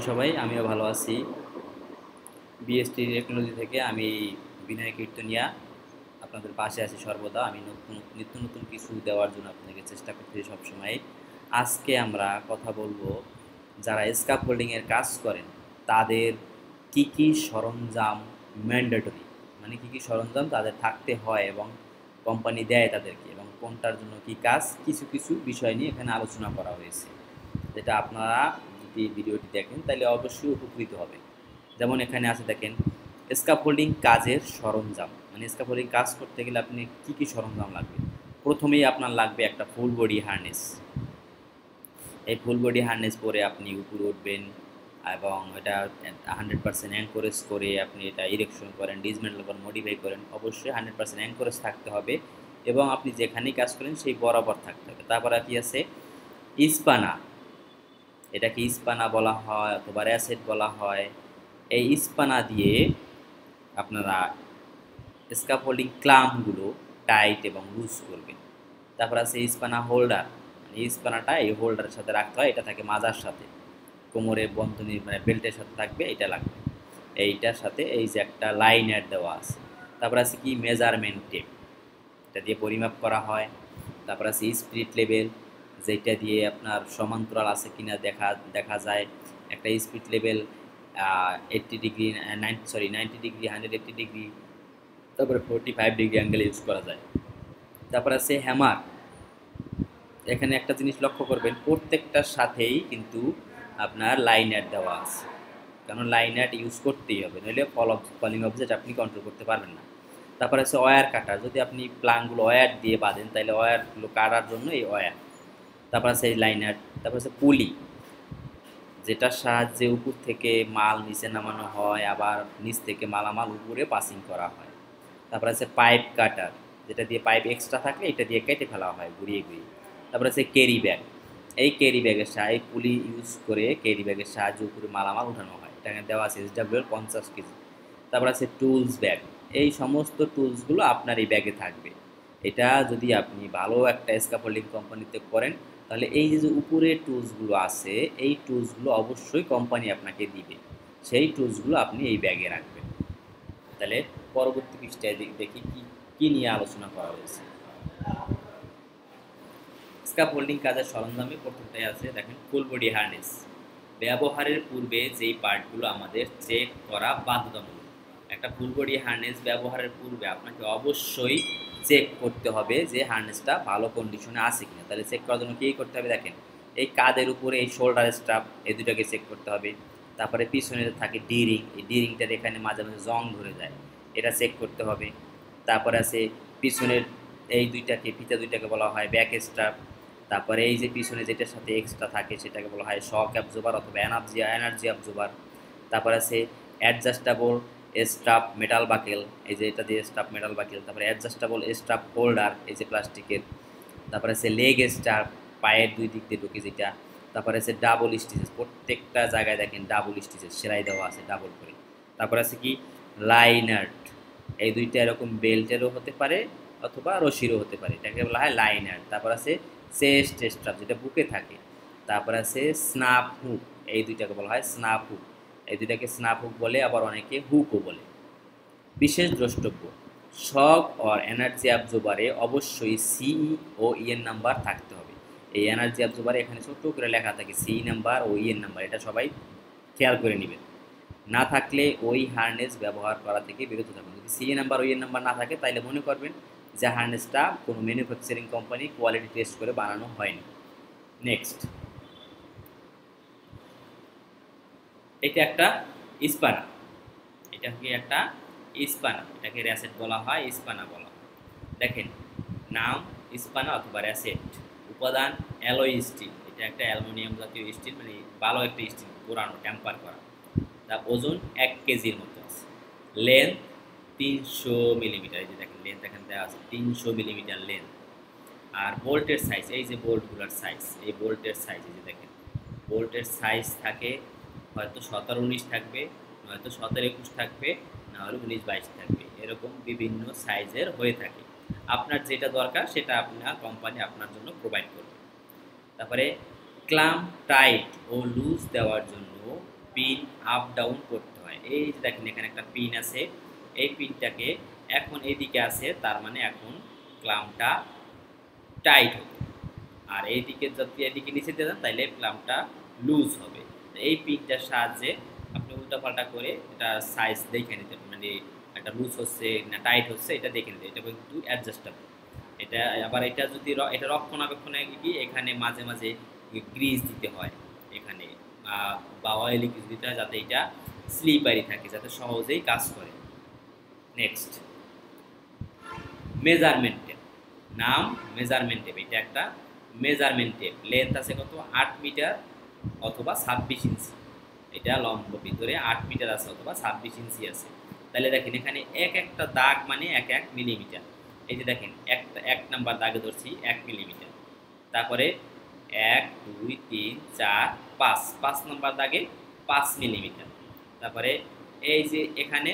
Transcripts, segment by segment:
সবাই, আমিও ভালো আছি। বিএসটি টেকনোলজি থেকে আমি বিনয় কীর্তনিয়া আপনাদের পাশে আছি সর্বদা। আমি নিত্য নতুন কিছু দেওয়ার জন্য আপনাদেরকে চেষ্টা করতেছি সবসময়। আজকে আমরা কথা বলবো যারা স্ক্যাফোল্ডিংয়ের কাজ করেন তাদের কি কি সরঞ্জাম ম্যান্ডেটরি, মানে কি কি সরঞ্জাম তাদের থাকতে হয় এবং কোম্পানি দেয় তাদেরকে, এবং কোনটার জন্য কি কাজ, কিছু কিছু বিষয় নিয়ে এখানে আলোচনা করা হয়েছে, যেটা আপনারা যদি ভিডিওটি দেখেন তাহলে অবশ্যই উপকৃত হবে। যেমন এখানে আছে দেখেন, স্ক্যাফোল্ডিং কাজের সরঞ্জাম, মানে স্ক্যাফোল্ডিং কাজ করতে গেলে আপনি কি কি সরঞ্জাম লাগবে। প্রথমেই আপনার লাগবে একটা ফুল বডি হার্নেস। এই ফুল বডি হার্নেস পরে আপনি উপরে উঠবেন এবং এটা 100% অ্যাঙ্করেজ করে আপনি এটা ইরেকশন করেন, ডিসমেন্টল করেন, মডিফাই করেন, অবশ্যই 100% অ্যাঙ্করেজ থাকতে হবে এবং আপনি যেখানেই কাজ করেন সেই বরাবর থাকতে হবে। তারপরে কি আছে, ইস্পানা। এটাকে ইস্পানা বলা হয় অথবা র্যাসেট বলা হয়। এই ইস্পানা দিয়ে আপনারা স্ক্যাফোল্ডিং ক্লাম্পগুলো টাইট এবং লুজ করবেন। তারপর আছে ইস্পানা হোল্ডার, মানে ইস্পানাটা এই হোল্ডারের সাথে রাখতে হয়, এটা থাকে মাজার সাথে, কোমরের বন্ধনী মানে বেল্টের সাথে থাকবে, এটা লাগবে। এইটার সাথে এই যে একটা লাইনার দেওয়া আছে। তারপর আছে কি মেজারমেন্ট টেপ, এটা দিয়ে পরিমাপ করা হয়। তারপর আছে স্পিরিট লেভেল, যেটা দিয়ে আপনার সমান্তরাল আছে কিনা দেখা যায়। একটা speed level 80 degree 90 degree 180 degree, তারপরে 45 ডিগ্রি অ্যাঙ্গেল ইউজ করা যায়। তারপর আছে হ্যামার। এখানে একটা জিনিস লক্ষ্য করবেন, প্রত্যেকটার সাথেই কিন্তু আপনার লাইনার দেওয়া আছে, কারণ লাইনার ইউজ করতেই হবে, নইলে ফলিং অবজেক্ট আপনি কন্ট্রোল করতে পারবেন না। তারপর আছে ওয়্যার কাটার, যদি আপনি প্লাগগুলো ওয়্যার দিয়ে বাঁধেন তাহলে ওয়্যারগুলো কাটার জন্য এই ওয়্যার। তারপর আছে এই লাইনার। তারপর আছে পুলি, যেটার সাহায্যে উপর থেকে মাল নিচে নামানো হয়, আবার নিচ থেকে মালামাল উপরে পাসিং করা হয়। তারপর আছে পাইপ কাটার, যেটা দিয়ে পাইপ এক্সট্রা থাকলে এটা দিয়ে কেটে ফেলা হয় ঘুরিয়ে ঘুরিয়ে। তারপর আছে ক্যারি ব্যাগ, এই ক্যারি ব্যাগের সাহায্যে পুলি ইউজ করে ক্যারি ব্যাগের সাহায্যে উপরে মালামাল উঠানো হয়। এটাকে দেওয়া আছে SW এর 50 কেজি। তারপর আছে টুলস ব্যাগ, এই সমস্ত টুলসগুলো আপনার এই ব্যাগে থাকবে। এটা যদি আপনি ভালো একটা স্ক্যাফোল্ডিং কোম্পানিতে করেন তাহলে এই যে উপরে টুলসগুলো আছে এই টুলসগুলো অবশ্যই কোম্পানি আপনাকে দিবে, সেই টুলসগুলো আপনি এই ব্যাগে রাখবেন। তাহলে পরবর্তী পৃষ্ঠায় দেখি কি কি নিয়ে আলোচনা করা হয়েছে। স্ক্যাফোল্ডিং কাজের সরঞ্জামে প্রথমটাই আছে দেখেন, ফুল বডি হার্নেস। ব্যবহারের পূর্বে যেই পার্টগুলো আমাদের চেক করা বাধ্যতামূলক। একটা ফুল বডি হার্নেস ব্যবহারের পূর্বে আপনাকে অবশ্যই চেক করতে হবে যে হার্নেসটা ভালো কন্ডিশনে আছে কিনা। তাহলে চেক করার জন্য কী করতে হবে দেখেন, এই কাঁধের উপরে এই শোল্ডার স্ট্রাপ, এই দুটাকে চেক করতে হবে। তারপরে পিছনে থাকে ডিরিং, এই ডিরিংটার এখানে মাঝে মাঝে জং ধরে যায়, এটা চেক করতে হবে। তারপরে আছে পিছনের এই দুইটাকে, ফিতা দুইটাকে বলা হয় ব্যাক স্ট্রাপ। তারপরে এই যে পিছনে যেটার সাথে এক্সট্রা থাকে সেটাকে বলা হয় শক অ্যাবজর্বার অথবা এনার্জি অ্যাবজর্বার। তারপর আছে অ্যাডজাস্টেবল স্ট্রাপ মেটাল বাকেল, এই যে এটা দিয়ে স্ট্রাপ মেটাল বাকেল। তারপরে অ্যাডজাস্টেবল স্ট্রাপ হোল্ডার, এই যে প্লাস্টিকের। তারপরে আছে লেগ স্ট্রাপ, পায়ের দুই দিক দিয়ে ঢুকে যেটা। তারপরে আছে ডাবল স্টিচেস, প্রত্যেকটা জায়গায় দেখেন ডাবল স্টিচেস সেলাই দেওয়া আছে ডাবল করে। তারপর আছে কি লাইনার, এই দুইটা এরকম বেল্টেরও হতে পারে অথবা রশিরও হতে পারে, এটাকে বলা হয় লাইনার। তারপর আছে চেস্ট স্ট্রাপ, যেটা বুকে থাকে। তারপর আছে স্নাপ হুক, এই দুইটাকে বলা হয় স্নাপ হুক, এই দুইটাকে স্নাপ হুক বলে, আবার অনেকে হুকও বলে। বিশেষ দ্রষ্টব্য, শক অর এনার্জি অ্যাবজর্বারে অবশ্যই সি ও ই এর নাম্বার থাকতে হবে। এই এনার্জি অ্যাবজর্বারে এখানে ছোট্ট করে লেখা থাকে সি নাম্বার ও ই এর নাম্বার, এটা সবাই খেয়াল করে নেবেন। না থাকলে ওই হার্নেস ব্যবহার করা থেকে বিরত থাকুন। যদি সি নাম্বার ওই এর নাম্বার না থাকে তাহলে মনে করবেন যে হার্নেসটা কোনো ম্যানুফ্যাকচারিং কোম্পানি কোয়ালিটি টেস্ট করে বানানো হয়নি। নেক্সট, এটা একটা ইস্পানা, এটা কি একটা ইস্পানা, এটাকে র্যাসেট বলা হয়, ইস্পানা বলা হয়। দেখেন নাম ইস্পানা অথবা র্যাসেট। উপাদান অ্যালয় স্টিল, এটা একটা অ্যালুমিনিয়াম জাতীয় স্টিল, মানে ভালো একটা স্টিল, পুরানো টেম্পার করা। তার ওজন 1 কেজির মতো আছে। লেন্থ 300 মিলিমিটার, এই যে দেখেন লেন্থ এখানে দেওয়া আছে 300 মিলিমিটার লেন্থ। আর বোল্টের সাইজ, এই যে বোল্টগুলোর সাইজ, এই বোল্টের সাইজ এই যে দেখেন, বোল্টের সাইজ থাকে হয়তো 17-19 থাকবে, নয়তো 17-21 থাকবে, না হলে 19-22 থাকবে, এরকম বিভিন্ন সাইজের হয়ে থাকে। আপনার যেটা দরকার সেটা আপনার কোম্পানি আপনার জন্য প্রোভাইড করবে। তারপরে ক্লাম্প টাইট ও লুজ দেওয়ার জন্য পিন আপ ডাউন করতে হয়। এই যে দেখেন এখানে একটা পিন আছে, এই পিনটাকে এখন এইদিকে আছে, তার মানে এখন ক্লাম্পটা টাইট হবে। আর এইদিকে যদি এদিকে নিচে দিয়ে দেন তাহলে ক্লাম্পটা লুজ হবে। এই পিনটার সাহায্যে আপনি উল্টাপাল্টা করে এটা সাইজ দেখে নিতে, মানে একটা লুজ হচ্ছে না টাইট হচ্ছে এটা দেখে নিতে। এটা কিন্তু অ্যাডজাস্টেবল। এটা আবার এটা যদি এটা রক্ষণাবেক্ষণে কি এখানে মাঝে মাঝে গ্রিজ দিতে হয়, এখানে বা অয়েলি গ্রিজ দিতে হয় যাতে এটা স্লিপারি থাকে, যাতে সহজেই কাজ করে। Next, measurement tape. নাম মেজারমেন্ট টেপ। এটা একটা মেজারমেন্ট টেপ। লেন্থ আছে কত? 8 মিটার অথবা 26 ইঞ্চি। এটা লম্ব ভিতরে 8 মিটার আছে অথবা 26 ইঞ্চি আছে। তাহলে দেখেন এখানে এক একটা দাগ মানে 1 মিলিমিটার। এই যে দেখেন এক নাম্বার দাগে ধরছি 1 মিলিমিটার, তারপরে 1 2 3 4 5 5 নাম্বার দাগে 5 মিলিমিটার, তারপরে এই যে এখানে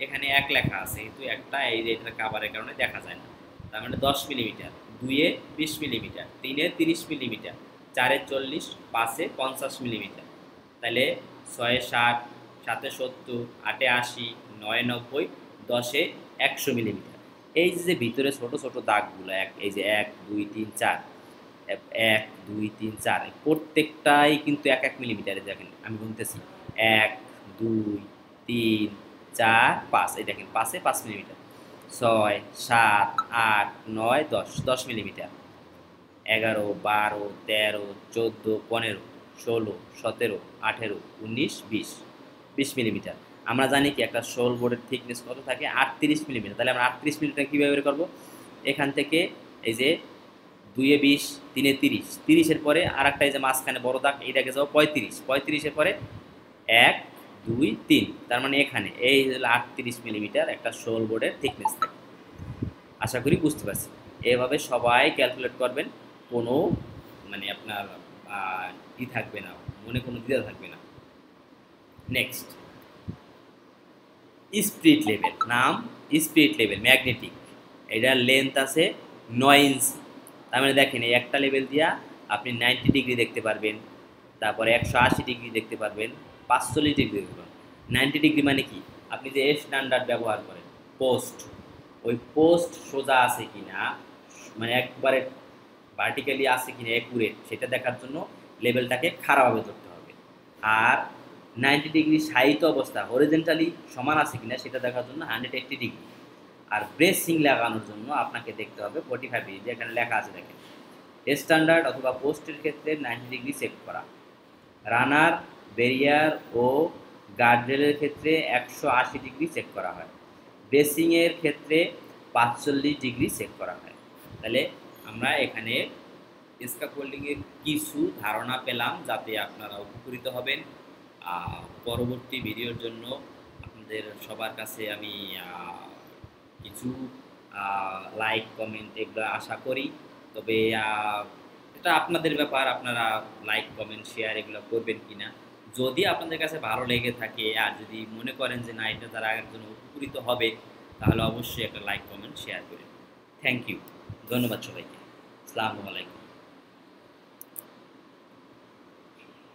এখানে 1 লেখা আছে কিন্তু একটা এই যে এটা কাভারের কারণে দেখা যায় না, তার মানে 10 মিলিমিটার, 2 এ 20 মিলিমিটার, 3 এ 30 মিলিমিটার, 4 এ 40, 5 এ 50 মিলিমিটার। তাহলে 6 এ 60, 7 এ 70, 8 এ 80, 9 এ 90, 10 এ 100 মিলিমিটার। এই যে ভিতরে ছোট ছোট দাগগুলো এই যে 1 2 3 4, 1 2 3 4 প্রত্যেকটাই কিন্তু 1 মিলিমিটারে। দেখেন আমি গুনতেছি 1 2 3 4 5, এই দেখেন 5 এ 5 মিলিমিটার, 6 7 8 9 10 10 মিলিমিটার, 11 12 13 14 15 16 17 18 19 20 20 মিলিমিটার। আমরা জানি কি একটা শোল বোর্ডের থিকনেস কত থাকে? 38 মিলিমিটার। তাহলে আমরা 38 মিলিমিটার কীভাবে বের করবো? এখান থেকে এই যে 2 এ 20, 3 এ 30, 30-এর পরে আর একটা এই যে মাঝখানে বড় দাগ এইটাকে যাবো 35, 35-এর পরে 1 2 3, তার মানে এখানে এই 38 মিলিমিটার একটা শোল বোর্ডের থিকনেস থাকে। আশা করি বুঝতে পারছি। এভাবে সবাই ক্যালকুলেট করবেন, কোনো মানে আপনার থাকবে না, মনে কোনো দ্বিধা থাকবে না। Next, spirit level. নাম স্পিরিট লেভেল ম্যাগনেটিক। এটার লেন্থ আছে 9 ইঞ্চি। তার মানে দেখেন এই একটা লেভেল দিয়া আপনি 90 ডিগ্রি দেখতে পারবেন, তারপরে 180 ডিগ্রি দেখতে পারবেন, 45 ডিগ্রি দেখতে পারবেন। 90 ডিগ্রি মানে কি? আপনি যে স্ট্যান্ডার্ড ব্যবহার করেন পোস্ট, ওই পোস্ট সোজা আছে কিনা, মানে একবারে ভার্টিক্যালি আছে কিনা অ্যাকুরেট, সেটা দেখার জন্য লেভেলটাকে খাড়াভাবে ধরতে হবে। আর 90 ডিগ্রি সাহিত্য অবস্থা হরিজেন্টালি সমান আছে কিনা সেটা দেখার জন্য 180 ডিগ্রি। আর ব্রেসিং লাগানোর জন্য আপনাকে দেখতে হবে 45 ডিগ্রি, যেখানে লেখা আছে দেখেন। স্ট্যান্ডার্ড অথবা পোস্টের ক্ষেত্রে 90 ডিগ্রি সেট করা, রানার, ব্যারিয়ার ও গার্ডরেলের ক্ষেত্রে 180 ডিগ্রি সেট করা হয়, ব্রেসিংয়ের ক্ষেত্রে 45 ডিগ্রি সেট করা হয়। তাহলে আমরা এখানে স্ক্যাফোল্ডিংয়ের কিছু ধারণা পেলাম, যাতে আপনারা উপকৃত হবেন। পরবর্তী ভিডিওর জন্য আপনাদের সবার কাছে আমি কিছু লাইক কমেন্ট এগুলো আশা করি। তবে এটা আপনাদের ব্যাপার, আপনারা লাইক কমেন্ট শেয়ার এগুলো করবেন কিনা। যদি আপনাদের কাছে ভালো লেগে থাকে আর যদি মনে করেন যে না এটা তারা একজন উপকৃত হবে, তাহলে অবশ্যই একটা লাইক কমেন্ট শেয়ার করেন। থ্যাংক ইউ, ধন্যবাদ সবাইকে। আসসালামু আলাইকুম।